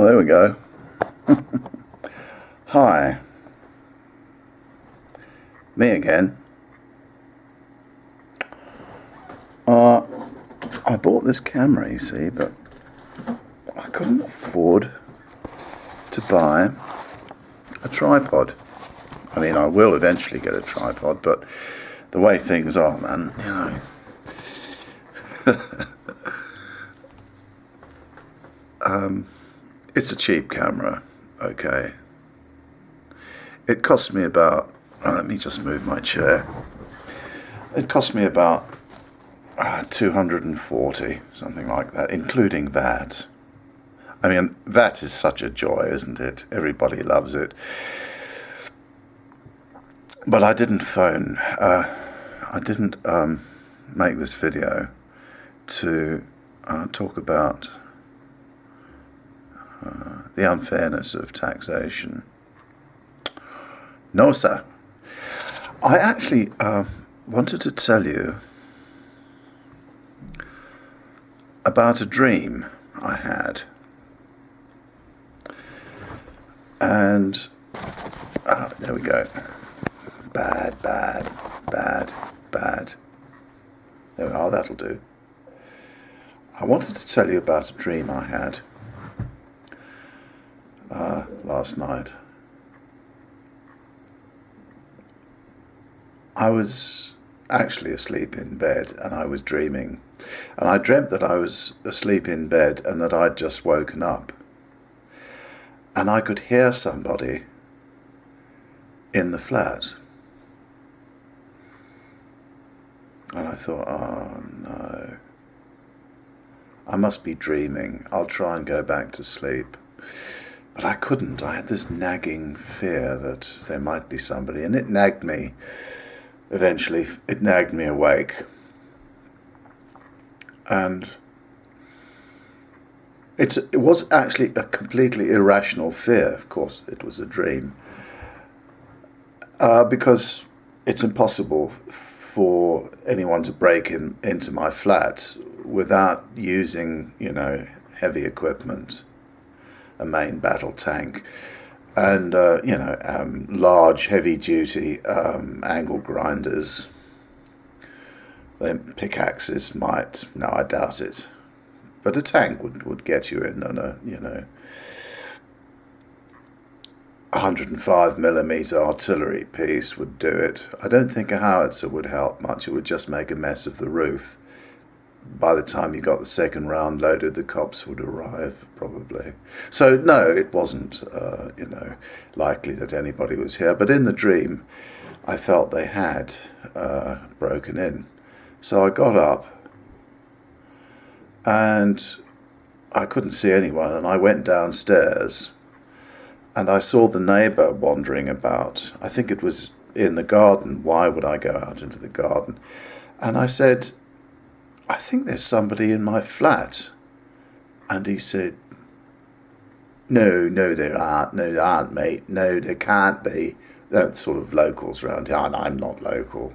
Oh, there we go. Hi. Me again. I bought this camera, you see, but I couldn't afford to buy a tripod. I mean, I will eventually get a tripod, but the way things are, man, it's a cheap camera, okay. It cost me about, let me just move my chair. It cost me about 240, something like that, including VAT. I mean, VAT is such a joy, isn't it? Everybody loves it. But I didn't make this video to talk about the unfairness of taxation. No, sir. I actually wanted to tell you about a dream I had. And there we go. Bad. There we are, that'll do. I wanted to tell you about a dream I had last night. I was actually asleep in bed and I was dreaming. And I dreamt that I was asleep in bed and that I'd just woken up. And I could hear somebody in the flat. And I thought, oh no, I must be dreaming. I'll try and go back to sleep. But I couldn't. I had this nagging fear that there might be somebody, and it nagged me. Eventually, it nagged me awake. And it was actually a completely irrational fear. Of course, it was a dream. Because it's impossible for anyone to break into my flat without using, heavy equipment, a main battle tank, and, large, heavy-duty angle grinders. Then pickaxes might. No, I doubt it. But a tank would get you in on a, 105mm artillery piece would do it. I don't think a howitzer would help much. It would just make a mess of the roof. By the time you got the second round loaded, the cops would arrive, probably. So, no, it wasn't, likely that anybody was here. But in the dream, I felt they had broken in. So I got up, and I couldn't see anyone, and I went downstairs, and I saw the neighbour wandering about. I think it was in the garden. Why would I go out into the garden? And I said, I think there's somebody in my flat. And he said, No, there aren't. No, there aren't, mate. No, there can't be. That's sort of locals around here. And I'm not local.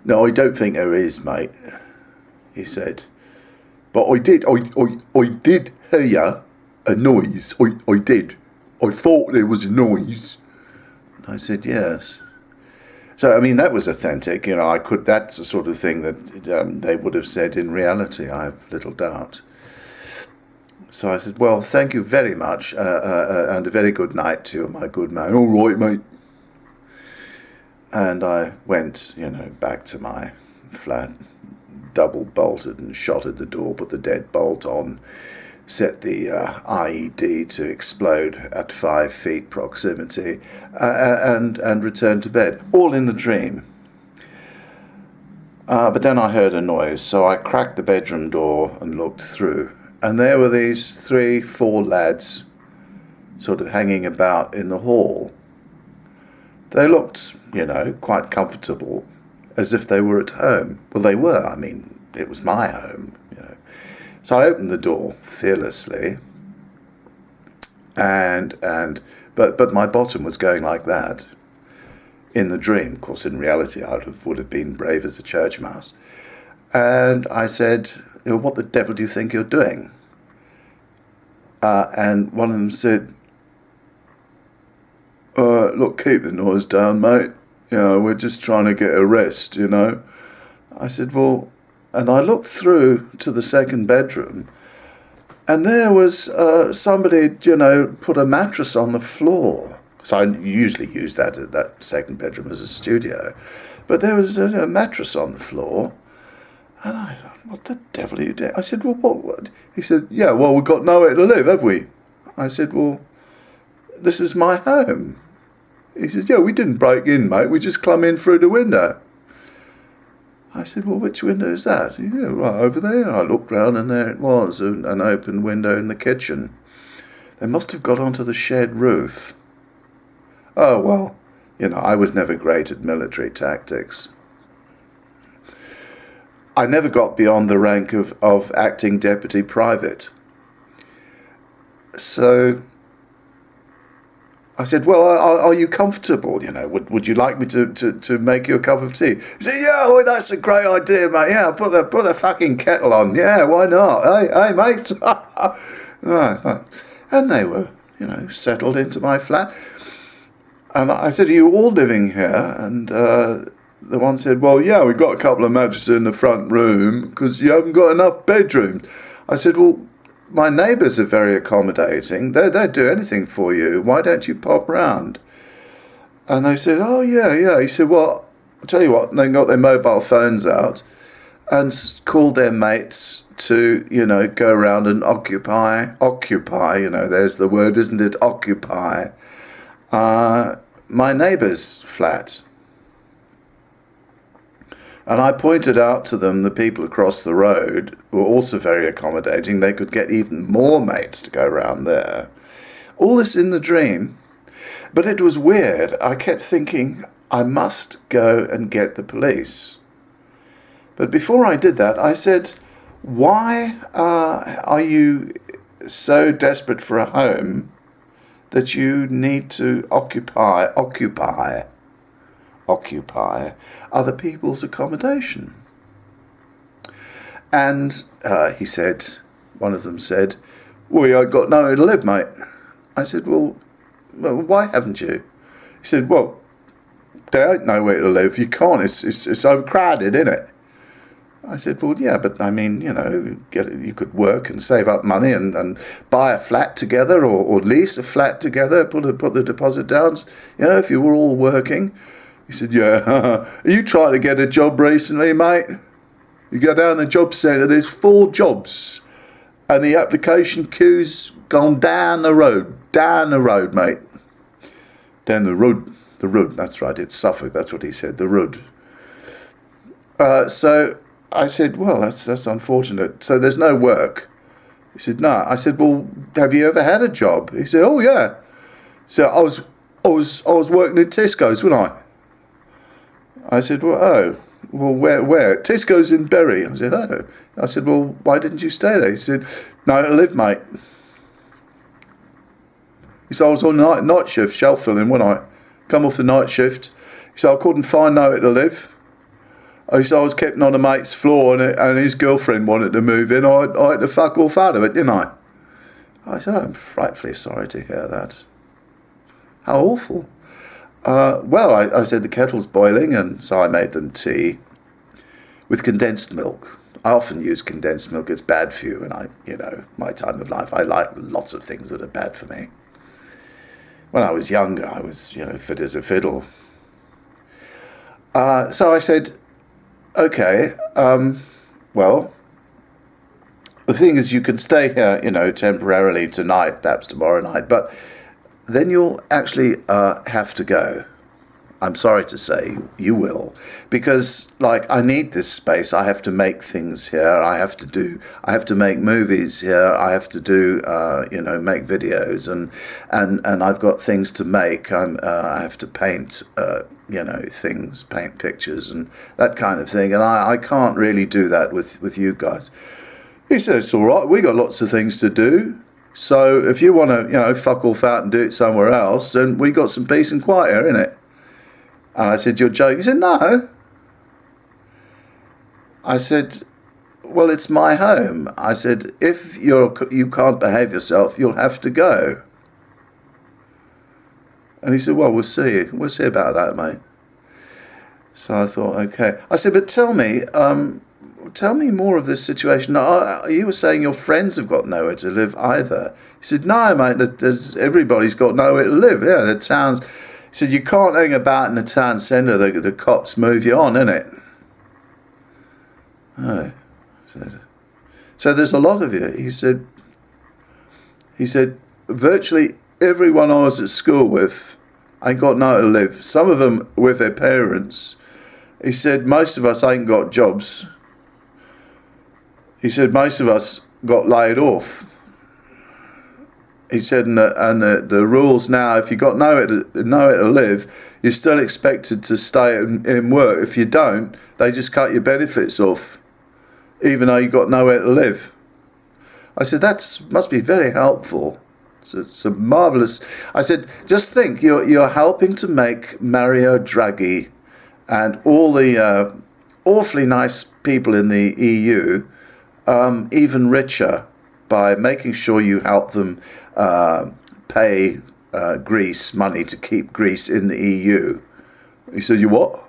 No, I don't think there is, mate, he said. But I did hear a noise. I did. I thought there was a noise. And I said, yes. So, I mean, that was authentic. That's the sort of thing that they would have said in reality, I have little doubt. So I said, well, thank you very much, and a very good night to you, my good man. All right, mate. And I went, back to my flat, double bolted and shotted the door, put the deadbolt on, set the IED to explode at 5 feet proximity, and returned to bed, all in the dream. But then I heard a noise, so I cracked the bedroom door and looked through, and there were these 3-4 lads sort of hanging about in the hall. They looked, quite comfortable, as if they were at home. Well, they were. I mean, it was my home, So I opened the door fearlessly, but my bottom was going like that in the dream. Of course, in reality, I would have been brave as a church mouse. And I said, what the devil do you think you're doing? and one of them said, look, keep the noise down, mate. You know, we're just trying to get a rest, you know. I said, well, and I looked through to the second bedroom, and there was somebody, you know, put a mattress on the floor. Because I usually use that second bedroom as a studio. But there was a mattress on the floor. And I thought, what the devil are you doing? I said, well, what? He said, yeah, well, we've got nowhere to live, have we? I said, well, this is my home. He says, yeah, we didn't break in, mate. We just clumb in through the window. I said, well, which window is that? Yeah, right over there. And I looked round, and there it was, an open window in the kitchen. They must have got onto the shed roof. Oh, well, you know, I was never great at military tactics. I never got beyond the rank of acting deputy private. So I said, well, are you comfortable? You know, would you like me to make you a cup of tea? He said, yeah, well, that's a great idea, mate. Yeah, put the fucking kettle on. Yeah, why not? Hey, mate. Right. And they were, you know, settled into my flat. And I said, are you all living here? And the one said, well, yeah, we've got a couple of mattresses in the front room because you haven't got enough bedrooms. I said, well, my neighbours are very accommodating. They'd do anything for you. Why don't you pop round? And they said, oh, yeah. He said, well, I'll tell you what. They got their mobile phones out and called their mates to, you know, go around and occupy, you know, there's the word, isn't it? Occupy my neighbour's flat. And I pointed out to them the people across the road were also very accommodating. They could get even more mates to go around there. All this in the dream. But it was weird. I kept thinking, I must go and get the police. But before I did that, I said, why are you so desperate for a home that you need to occupy other people's accommodation? And he said, one of them said, well, you ain't got nowhere to live, mate. I said, well, why haven't you? He said, well, there ain't nowhere to live. You can't. It's overcrowded, isn't it? I said, well, yeah, but I mean, you know, you could work and save up money and buy a flat together or lease a flat together, put the deposit down, you know, if you were all working. He said, yeah, are you trying to get a job recently, mate? You go down the job centre, there's 4 jobs, and the application queue's gone down the road, mate. Down the road, that's right, it's Suffolk, that's what he said, the road. So I said, well, that's unfortunate. So there's no work. He said, no. I said, well, have you ever had a job? He said, oh yeah. So I was working at Tesco's, wasn't I said, well, where? Tesco's in Bury. I said, oh. I said, well, why didn't you stay there? He said, no, I live, mate. He said, I was on night shift, shelf filling, wasn't I? Come off the night shift. He said, I couldn't find nowhere to live. He said, I was kept on a mate's floor and his girlfriend wanted to move in. I had to fuck off out of it, didn't I? I said, I'm frightfully sorry to hear that. How awful. Well, I said the kettle's boiling, and so I made them tea with condensed milk. I often use condensed milk. It's bad for you, and my time of life, I like lots of things that are bad for me. When I was younger, I was, fit as a fiddle. So I said, okay, well, the thing is you can stay here, temporarily tonight, perhaps tomorrow night, but then you'll actually have to go. I'm sorry to say you will, because I need this space. I have to make things here. I have to make movies here. I have to do, make videos, and I've got things to make. I have to paint, things, paint pictures and that kind of thing. And I can't really do that with you guys. He says, it's all right. We got lots of things to do. So if you want to, fuck off out and do it somewhere else, then we got some peace and quiet here, innit? And I said, you're joking? He said, no. I said, well, it's my home. I said, if you can't behave yourself, you'll have to go. And he said, well, we'll see. We'll see about that, mate. So I thought, okay. I said, but tell me more of this situation. You were saying your friends have got nowhere to live either. He said, no, mate, everybody's got nowhere to live. Yeah, that sounds... He said, you can't hang about in the town centre. The cops move you on, innit? Oh. So there's a lot of you. He said, virtually everyone I was at school with ain't got nowhere to live. Some of them with their parents. He said, most of us ain't got jobs. He said, most of us got laid off. He said, and the rules now, if you got nowhere to live, you're still expected to stay in work. If you don't, they just cut your benefits off, even though you got nowhere to live. I said, that must be very helpful. It's a marvellous... I said, just think, you're helping to make Mario Draghi and all the awfully nice people in the EU even richer by making sure you help them pay Greece money to keep Greece in the EU. He said, you what?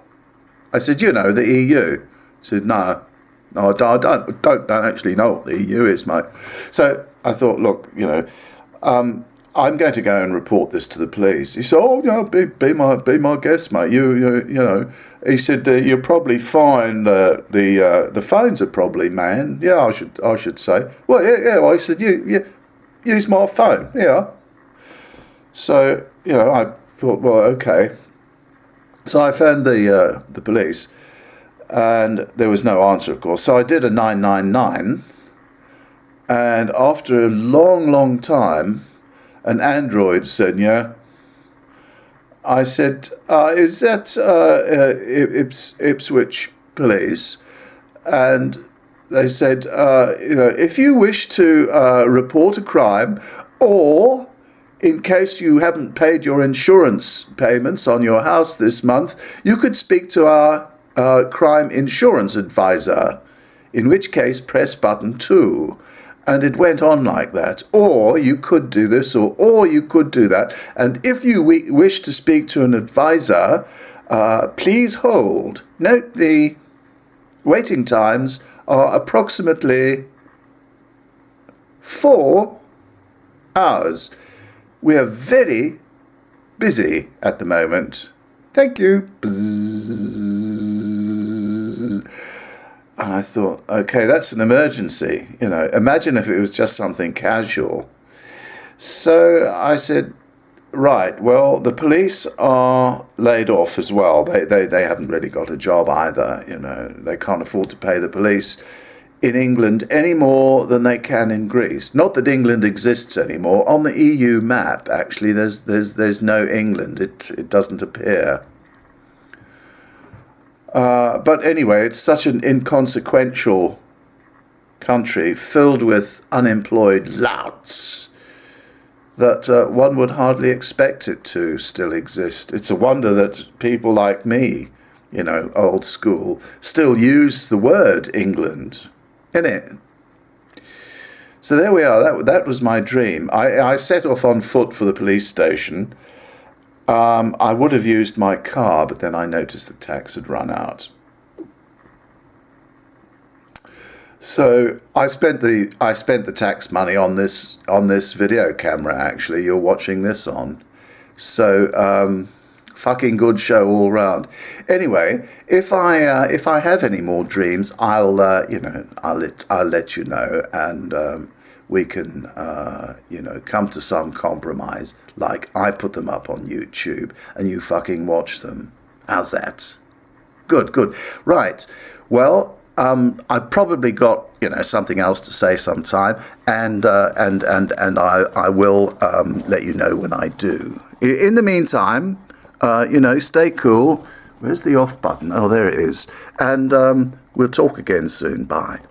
I said, you know, the EU. He said, no, I don't actually know what the EU is, mate. So I thought, look, you know, I'm going to go and report this to the police. He said, oh, yeah, be my guest, mate. You know. He said, you'll probably find the phones are probably manned. Yeah, I should say. Well, yeah. Well, I said, you use my phone. Yeah. So, you know, I thought, well, okay. So I phoned the police, and there was no answer, of course. So I did a 999, and after a long time, an android said, yeah. I said, is that Ipswich Police? And they said, you know, if you wish to report a crime, or in case you haven't paid your insurance payments on your house this month, you could speak to our crime insurance advisor, in which case press button 2. And it went on like that. Or you could do this, or you could do that. And if you wish to speak to an advisor, please hold. Note the waiting times are approximately 4 hours. We are very busy at the moment. Thank you. And I thought, okay, that's an emergency. You know, imagine if it was just something casual. So I said, right, well, the police are laid off as well. They haven't really got a job either. You know, they can't afford to pay the police in England any more than they can in Greece. Not that England exists anymore. On the EU map, actually, there's no England. It doesn't appear. But anyway, it's such an inconsequential country filled with unemployed louts that one would hardly expect it to still exist. It's a wonder that people like me, you know, old school, still use the word England, innit? So there we are. That was my dream. I set off on foot for the police station. I would have used my car, but then I noticed the tax had run out. So I spent the tax money on this video camera. Actually, you're watching this on. So fucking good show all round. Anyway, if I have any more dreams, I'll let you know, and we can come to some compromise. Like I put them up on YouTube and you fucking watch them. How's that? Good. Right. Well, I've probably got something else to say sometime, and I will let you know when I do. In the meantime, stay cool. Where's the off button? Oh, there it is. And we'll talk again soon. Bye.